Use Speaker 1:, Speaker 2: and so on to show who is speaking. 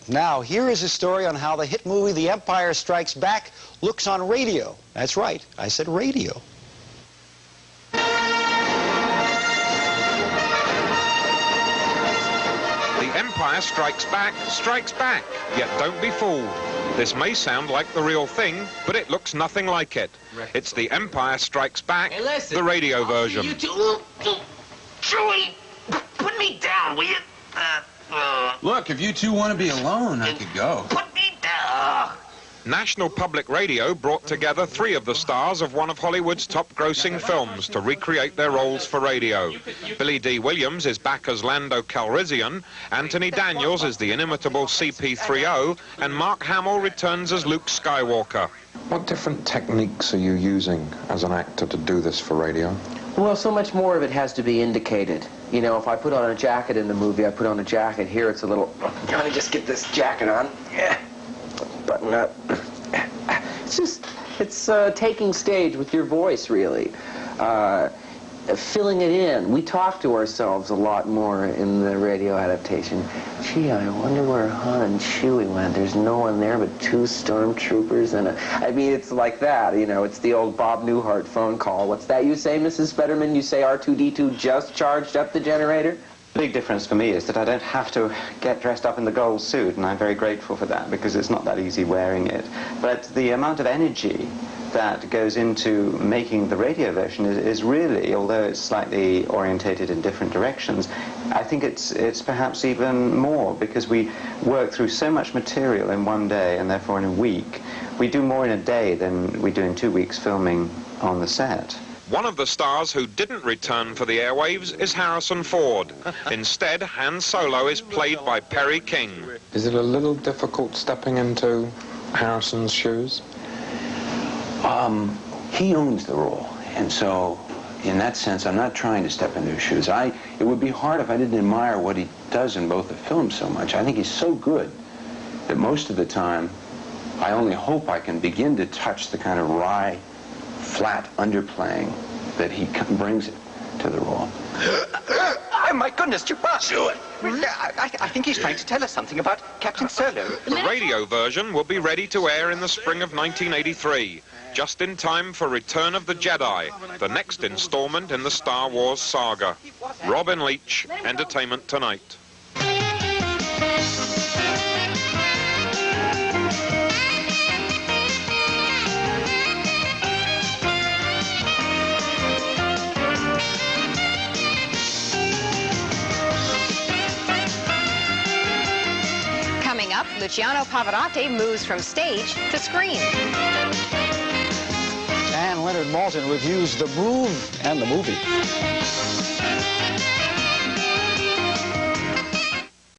Speaker 1: Now, here is a story on how the hit movie The Empire Strikes Back looks on radio. That's right, I said radio.
Speaker 2: The Empire Strikes Back strikes back, yet don't be fooled. This may sound like the real thing, but it looks nothing like it. It's The Empire Strikes Back, the radio version.
Speaker 3: You two, Chewie, put me down, will you?
Speaker 4: Look, if you two want to be alone, I could go.
Speaker 3: Put me down.
Speaker 2: National Public Radio brought together 3 of the stars of one of Hollywood's top-grossing films to recreate their roles for radio. Billy D. Williams is back as Lando Calrissian, Anthony Daniels is the inimitable CP3O, and Mark Hamill returns as Luke Skywalker.
Speaker 5: What different techniques are you using as an actor to do this for radio?
Speaker 6: Well, so much more of it has to be indicated. You know, if I put on a jacket in the movie, I put on a jacket. Here it's a little... Let me just get this jacket on. Yeah. Button up. It's taking stage with your voice, really. Filling it in. We talk to ourselves a lot more in the radio adaptation. Gee, I wonder where Han and Chewie went. There's no one there but 2 stormtroopers and I mean, it's like that, you know. It's the old Bob Newhart phone call. What's that you say, Mrs. Fetterman? You say R2-D2 just charged up the generator?
Speaker 7: The big difference for me is that I don't have to get dressed up in the gold suit, and I'm very grateful for that because it's not that easy wearing it. But the amount of energy that goes into making the radio version is really, although it's slightly orientated in different directions, I think it's perhaps even more because we work through so much material in one day, and therefore in a week. We do more in a day than we do in 2 weeks filming on the set.
Speaker 2: One of the stars who didn't return for the airwaves is Harrison Ford. Instead, Han Solo is played by Perry King.
Speaker 5: Is it a little difficult stepping into Harrison's shoes?
Speaker 8: He owns the role, and so in that sense, I'm not trying to step into his shoes. It would be hard if I didn't admire what he does in both the films so much. I think he's so good that most of the time, I only hope I can begin to touch the kind of wry, flat underplaying that he brings to the role.
Speaker 3: Oh, my goodness, Chewbacca. I think he's trying to tell us something about Captain Solo.
Speaker 2: The radio version will be ready to air in the spring of 1983, just in time for Return of the Jedi, the next installment in the Star Wars saga. Robin Leach, Entertainment Tonight.
Speaker 9: Coming up, Luciano Pavarotti moves from stage to screen.
Speaker 1: And Leonard Maltin reviews The Move and the movie.